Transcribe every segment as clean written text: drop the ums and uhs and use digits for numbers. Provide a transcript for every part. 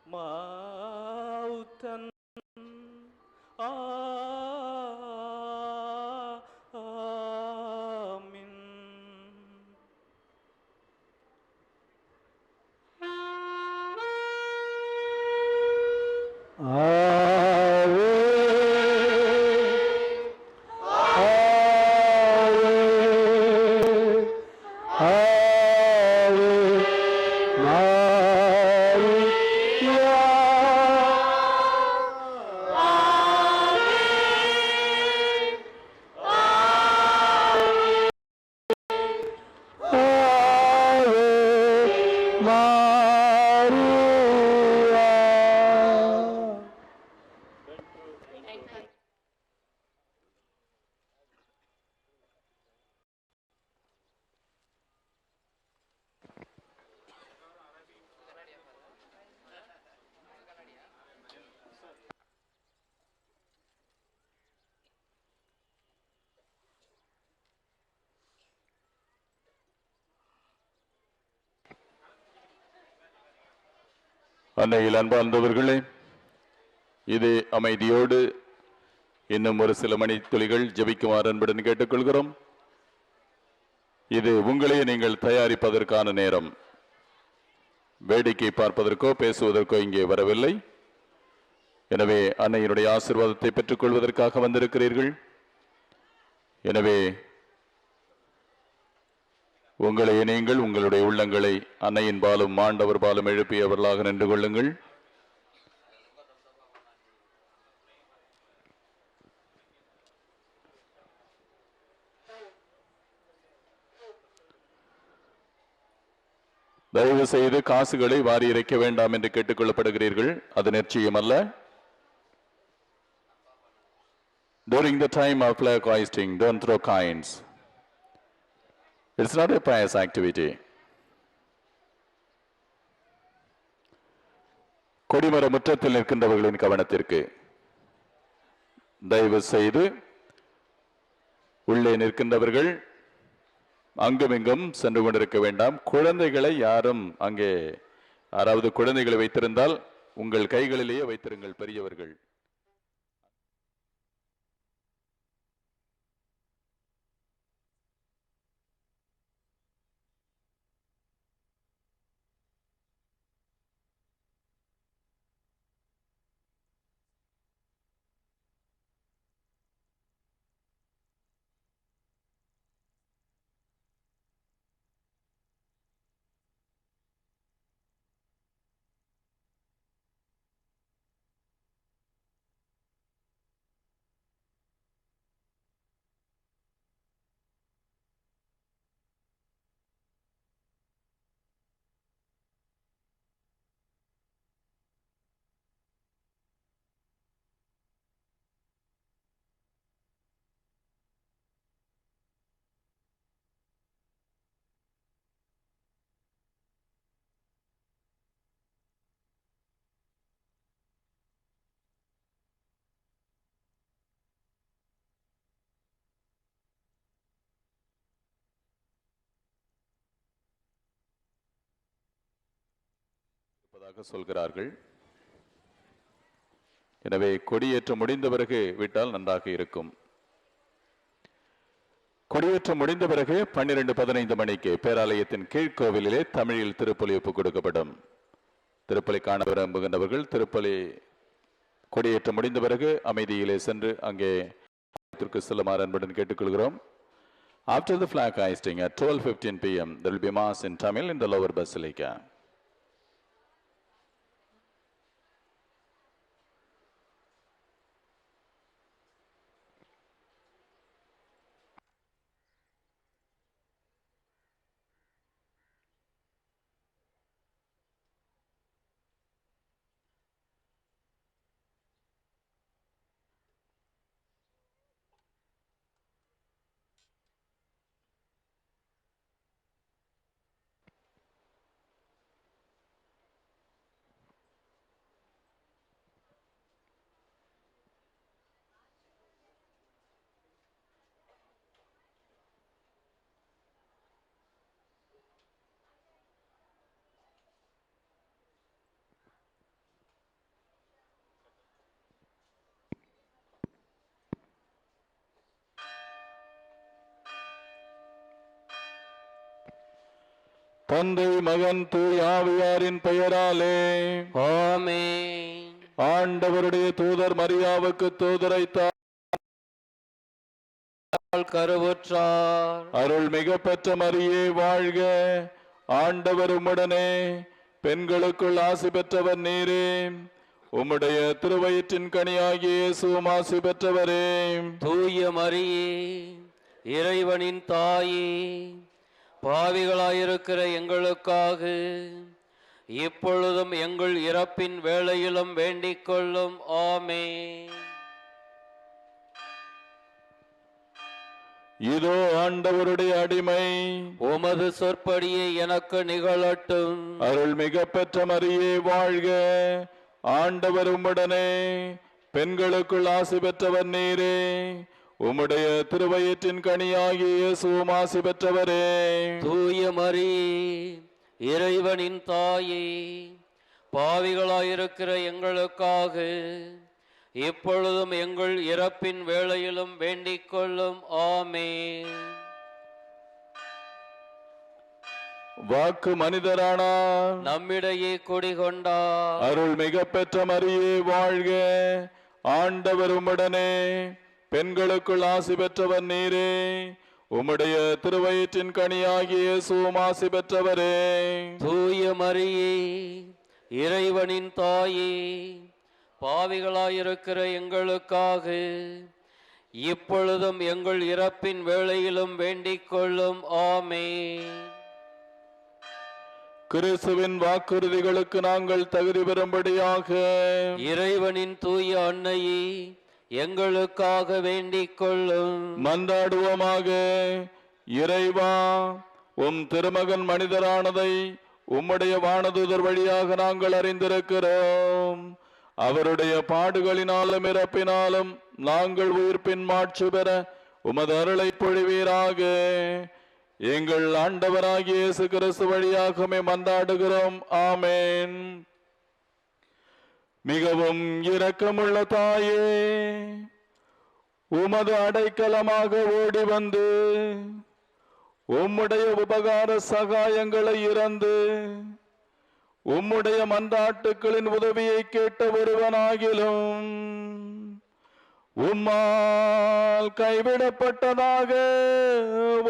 Mautan Amin. அன்னையில் அன்பார்ந்தவர்களே, இது அமைதியோடு இன்னும் ஒரு சில மணி துளிகள் ஜெபிக்குமாறு அன்புடன் கேட்டுக்கொள்கிறோம். இது உங்களே நீங்கள் தயாரிப்பதற்கான நேரம். வேடிக்கை பார்ப்பதற்கோ பேசுவதற்கோ இங்கே வரவில்லை. எனவே அன்னையினுடைய ஆசீர்வாதத்தை பெற்றுக் கொள்வதற்காக வந்திருக்கிறீர்கள். எனவே உங்களை நீங்கள் உங்களுடைய உள்ளங்களை அன்னையின் பாலும் மாண்டவர் பாலும் எழுப்பியவர்களாக நின்று கொள்ளுங்கள். தயவு செய்து காசுகளை வாரி இறைக்க வேண்டாம் என்று கேட்டுக் கொள்ளப்படுகிறீர்கள். அது நிச்சயம் அல்ல. During the time of flag hoisting, don't throw coins. It's not a pious activity. கொடிமர முற்றத்தில் நிற்கின்றவர்களின் கவனத்திற்கு, தயவு செய்து உள்ளே நிற்கின்றவர்கள் அங்கும் இங்கும் சென்று கொண்டிருக்க வேண்டாம். குழந்தைகளை யாரும் அங்கே யாராவது குழந்தைகளை வைத்திருந்தால் உங்கள் கைகளிலேயே வைத்திருங்கள். பெரியவர்கள் சொல்கிறார்கள். எனவே கொடியேற்றம் முடிந்த பிறகு விட்டால் நன்றாக இருக்கும். கொடியேற்றம் முடிந்த பிறகு 12:15 மணிக்கு பேராலயத்தின் கீழ்கோவிலிலே தமிழில் திருப்பலி ஒப்புக் கொடுக்கப்படும். திருப்பலி காண விரும்புகின்றவர்கள் திருப்பலி கொடியேற்றம் முடிந்த பிறகு அமைதியிலே சென்று அங்கே செல்லுமாறு அன்புடன் கேட்டுக்கொள்கிறோம். After the flag hoisting at 12:15 p.m. there will be mass in Tamil in the lower basilica. தந்தை மகன் தூய் ஆவியாரின் பெயராலே ஆமென். ஆண்டவருடைய தூதர் மரியாவுக்கு தூதரைத்தார், கருவுற்றார். அருள் மிக பெற்ற மரியே வாழ்க. ஆண்டவர் உம்முடனே, பெண்களுக்குள் ஆசி பெற்றவர் நீரே. உம்முடைய திருவயிற்றின் கனியாகிய இயேசுவும் ஆசி பெற்றவரே. தூய மரியே, இறைவனின் தாயே, பாவிகளாயிருக்கிற எங்களுக்காக இப்பொழுதும் எங்கள் இறப்பின் வேளையிலும் வேண்டிக் கொள்ளும். ஆமென். இதோ ஆண்டவருடைய அடிமை, உமது சொற்படியே எனக்கு நிகழட்டும். அருள் மிக பெற்ற மரியே வாழ்க. ஆண்டவர் உம்முடனே, பெண்களுக்குள் ஆசி பெற்றவர் நீரே. உம்முடைய திருவயிற்றின் கனியாகிய இயேசுவும் ஆசி பெற்றவரே. தூய மரியே, இறைவனின் தாயே, பாவிகளாயிருக்கிற எங்களுக்காக இப்பொழுதும் எங்கள் இறப்பின் வேளையிலும் வேண்டிக் கொள்ளும். ஆமென். வாக்கு மனிதரானார், நம்மிடையே குடிகொண்டார். அருள் மிக பெற்ற மரியே வாழ்க. ஆண்டவர் உம்முடனே, பெண்களுக்குள் ஆசி பெற்றவர் நீரே. உம்முடைய திருவயிற்றின் கனியாகிய இயேசுவும் ஆசி பெற்றவரே. தூய மரியே, இறைவனின் தாயே, பாவிகளாயிருக்கிற எங்களுக்காக இப்பொழுதும் எங்கள் இறப்பின் வேளையிலும் வேண்டிக் கொள்ளும். ஆமென். கிறிஸ்துவின் வாக்குறுதிகளுக்கு நாங்கள் தகுதி பெறும்படியாக இறைவனின் தூய அன்னையே, எங்களுக்காக வேண்டிக் கொள்ளும். மன்றாடுவோமாக. இறைவா, உம் திருமகன் மனிதரானதை உம்முடைய வானதூதர் வழியாக நாங்கள் அறிந்திருக்கிறோம். அவருடைய பாடுகளினாலும் இறப்பினாலும் நாங்கள் உயிர்ப்பின் மாட்சி பெற உமது அருளை பொழிவீராக. எங்கள் ஆண்டவராகிய இயேசு கிறிஸ்து வழியாக மன்றாடுகிறோம். ஆமென். மிகவும் இரக்கமுள்ள தாயே, உமது அடைக்கலமாக ஓடி வந்து உம்முடைய உபகார சகாயங்களை இறந்து உம்முடைய மன்றாட்டுக்களின் உதவியை கேட்ட ஒருவனாகிலும் உம்மால் கைவிடப்பட்டதாக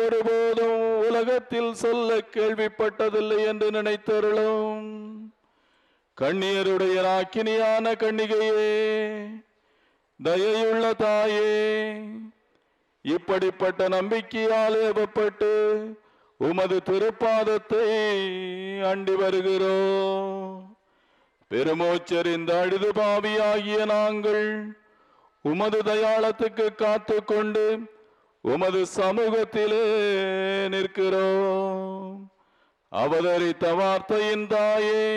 ஒருபோதும் உலகத்தில் சொல்ல கேள்விப்பட்டதில்லை என்று நினைத்தருளும். கண்ணியருடைய ராக்கினியான கன்னிகையே, தயையுள்ள தாயே, இப்படிப்பட்ட நம்பிக்கையால் ஏவப்பட்டு உமது திருப்பாதத்தை அண்டி வருகிறோம். பெருமூச்சறிந்த அழுது பாவியாகிய நாங்கள் உமது தயாளத்துக்கு காத்து கொண்டு உமது சமூகத்திலே நிற்கிறோம். அவதரித்த வார்த்தையின் தாயே,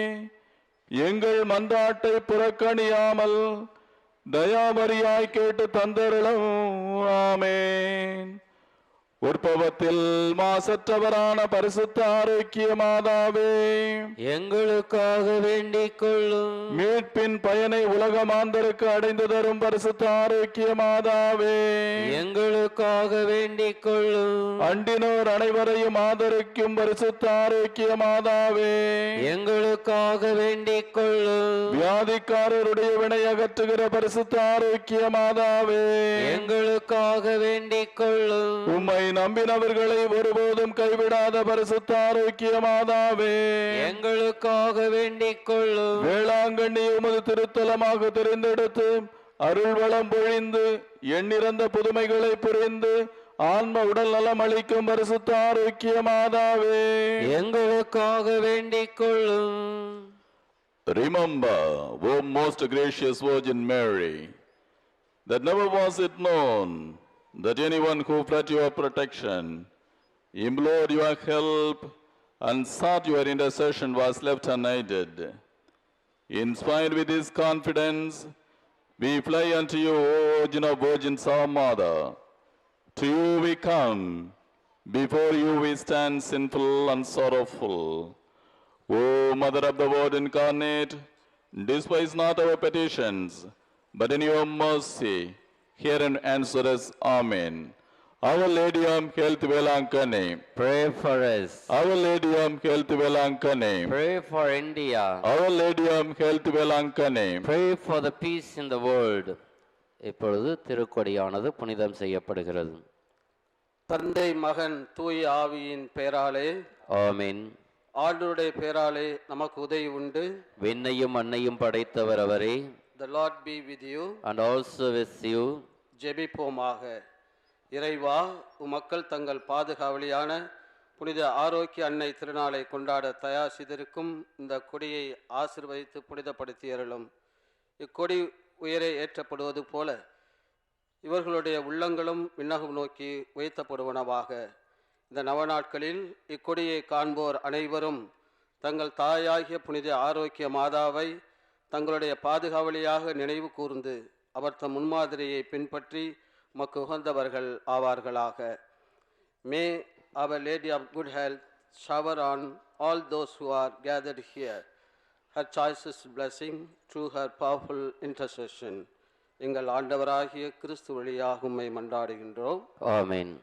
எங்கள் மன்றாட்டை புறக்கணியாமல் தயாமரியாய் கேட்டு தந்தருளும். ஆமென். உற்பவத்தில் மாசற்றவரான பரிசுத்த ஆரோக்கிய மாதாவே, எங்களுக்காக வேண்டிக் கொள்ளும். மீட்பின் பயனை உலக மாந்தருக்கு அடைந்து தரும் பரிசுத்த ஆரோக்கிய மாதாவே, எங்களுக்காக வேண்டிக் கொள்ளும். அண்டினோர் அனைவரையும் ஆதரிக்கும் பரிசுத்த ஆரோக்கிய மாதாவே, எங்களுக்காக வேண்டிக் கொள்ளும். வியாதிக்காரருடைய வினை அகற்றுகிற பரிசுத்த ஆரோக்கிய மாதாவே, எங்களுக்காக வேண்டிக் கொள்ளும். உம்மை நம்பினவர்களை ஒருபோதும் கைவிடாத பரிசுத்த ஆரோக்கிய மாதாவே, எங்களுக்காக வேண்டிக் கொள்ளும். வேளாங்கண்ணி உமது திருத்தலமாக தெரிந்தெடுத்து அருள் வளம் பொழிந்து எண்ணிறந்த புதுமைகளை புரிந்து ஆன்ம உடல் நலம் அளிக்கும் பரிசுத்த ஆரோக்கிய மாதாவே, எங்களுக்காக வேண்டிக் கொள்ளும். Remember, O most gracious Virgin Mary, that never was it known that anyone who fled your protection, implored your help, and sought your intercession was left unaided. Inspired with this confidence, we fly unto you, O Virgin of Virgins, our Mother. To you we come, before you we stand sinful and sorrowful. O Mother of the Word incarnate, despise not our petitions, but in your mercy, hear and answer us. Amen. Our Lady of Health Velankane, Pray for us. Our Lady of Health Velankane, Pray for India. Our Lady of Health Velankane, Pray for the peace in the world. இப்பொழுது திருக்கொடியானது புனிதம் செய்யப்படுகிறது. தந்தை மகன் தூய ஆவியின் பெயராலே ஆமென். ஆண்டவருடைய பெயராலே நமக்கு உதவி உண்டு. விண்ணையும் மண்ணையும் படைத்தவர் அவரே. The Lord be with you. And also with you. ஜெபிப்போமாக. இறைவா, உமக்கள் தங்கள் பாதுகாவலியான புனித ஆரோக்கிய அன்னை திருநாளை கொண்டாட தயார் செய்திருக்கும் இந்த கொடியை ஆசீர்வதித்து புனிதப்படுத்தி அருளும். இக்கொடி உயரே ஏற்றப்படுவது போல இவர்களுடைய உள்ளங்களும் விண்ணகம் நோக்கி உயர்த்தப்படுவனவாக. இந்த நவநாட்களில் இக்கொடியை காண்போர் அனைவரும் தங்கள் தாயாகிய புனித ஆரோக்கிய மாதாவை தங்களுடைய பாதுகாவலியாக நினைவு கூர்ந்து அவர் தம் முன்மாதிரியை பின்பற்றி மக்கு உகந்தவர்கள் ஆவார்களாக. May Our Lady of Good Health shower on all those who are gathered here her choicest blessing through her powerful intercession. எங்கள் ஆண்டவராகிய கிறிஸ்து வழியாக உம்மை மன்றாடுகின்றோம். ஆமென்.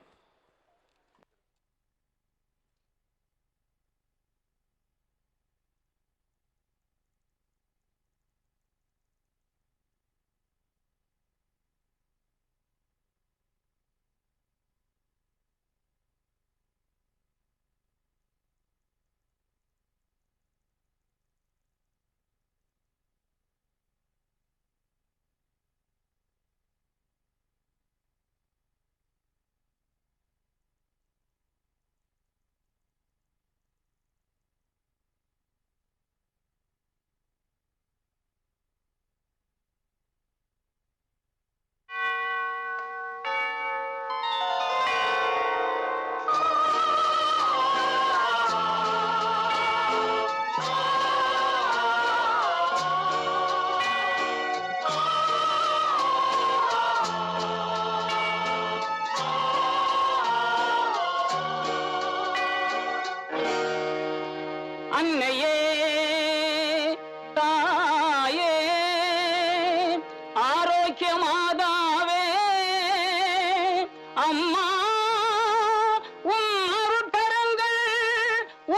அன்னையே, தாயே, ஆரோக்கிய மாதாவே, அம்மா, உன் அருட்கரங்கள்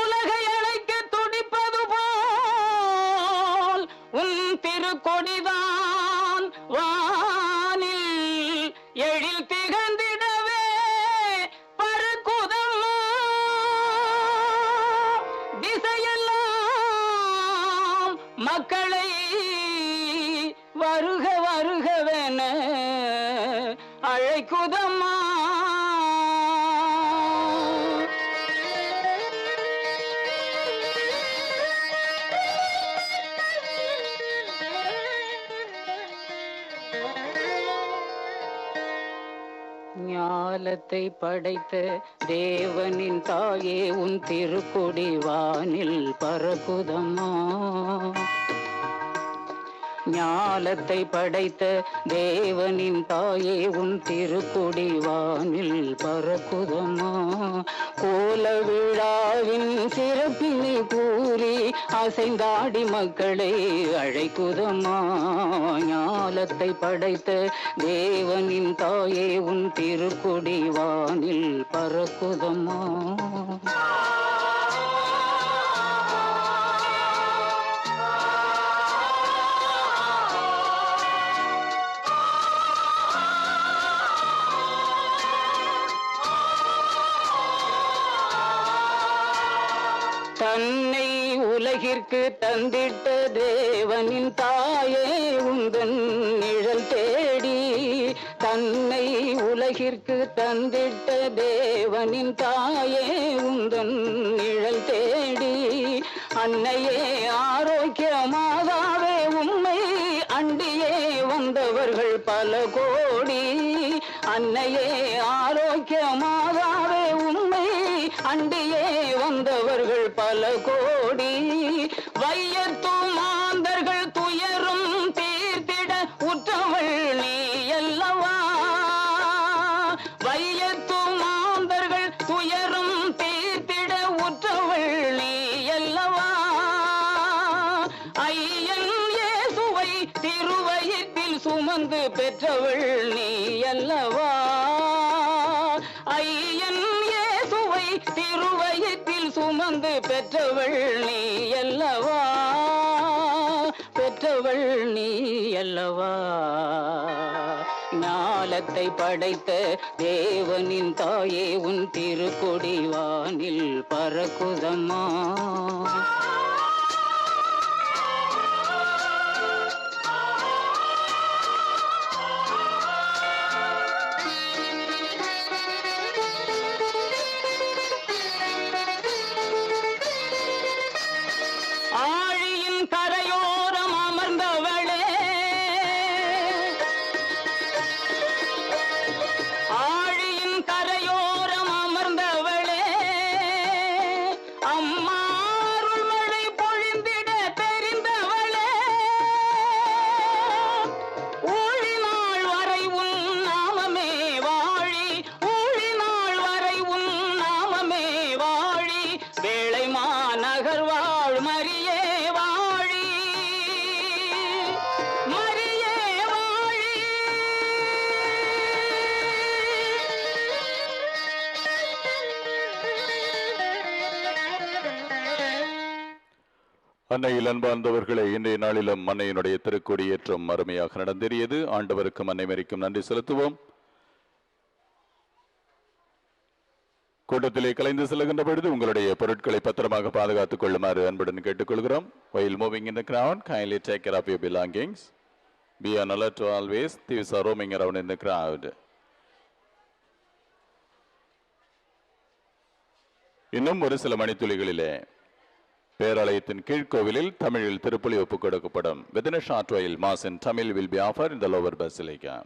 உலகை அழைக்க துடிப்பது போல் உன் திருக்கொடிதான் வானில் எழில் திகழ்ந்திடவே பறக்குதம்மா. திசையெல்லாம் மக்களை வருக வருகவென அழைக்குதம்மா. ஞாலத்தை படைத்த தேவனின் தாயே, உன் திருக்கொடி வானில் பறக்குதம்மா. ஞாலத்தை படைத்த தேவனின் தாயே, உன் திருக்கொடி வானில் பறக்குதம்மா. கோல விழாவின் சிறப்பினை கூறி அசைந்தாடி மக்களை அழைக்குதம்மா. ஞாலத்தை படைத்த தேவனின் தாயே, உன் திருக்கொடி வானில் பறக்குதம்மா. தன்னை உலகிற்கு தந்திட்ட தேவனின் தாயே, உந்தன் நிழல் தேடி. தன்னை உலகிற்கு தந்திட்ட தேவனின் தாயே, உந்தன் நிழல் தேடி. அன்னையே, ஆரோக்கிய மாதாவே, உம்மை அண்டியே வந்தவர்கள் பல கோடி. அன்னையே, ஆரோக்கிய மாதாவே, உம்மை அண்டியே வந்தவர்கள் பல கோடி. வையத்து மாந்தர்கள் துயரும் தீர்த்திட உற்றவள் நீ அல்லவா. வையத்து மாந்தர்கள் துயரும் தீர்த்திட உற்றவள் நீ அல்லவா. ஐயன் இயேசுவை திருவயிற்றில் சுமந்து பெற்றவள் நீ அல்லவா. ஐயன் இயேசுவை திருவயிற்றில் சுமந்து பெற்றவள் நீ அல்லவா, பெற்றவள் நீ அல்லவா. ஞாலத்தை படைத்த தேவனின் தாயே உன் திருக்கொடி வானில் பறக்குதம்மா. ஆழியின் கரையோரம் அமர்ந்தவளே, ஆழியின் கரையோரம் அமர்ந்தவளே, அம்மா அருள் மழை பொழிந்திட தெரிந்தவளே, ஊழினாள் வரை உன் நாமமே வாழி, ஊழினாள் வரை உன் நாமமே வாழி, வேளை மாநகர் வாழ் மரியே வாழி, மரியே வாழி. அன்னையில் அன்பார்ந்தவர்களே, இன்றைய நாளிலும் அன்னையினுடைய திருக்கொடியேற்றம் அருமையாக நடந்தேறியது. ஆண்டவருக்கும் அன்னை மரிக்கும் நன்றி செலுத்துவோம். கூட்டத்திலே கலைந்து செல்கின்ற பொழுது உங்களுடைய பொருட்களை பத்திரமாக பாதுகாத்துக் கொள்ளுமாறு அன்புடன் கேட்டுக்கொள்கிறோம். While moving in the crowd, kindly take care of your belongings. Be on alert to always. Thieves are roaming around in the crowd. இன்னும் ஒரு சில மணித்துளிகளிலே பேராலயத்தின் கீழ்கோவிலில் தமிழில் திருப்பலி ஒப்புக் கொடுக்கப்படும். Within a short while, Mass in Tamil will be offered in the lower basilica.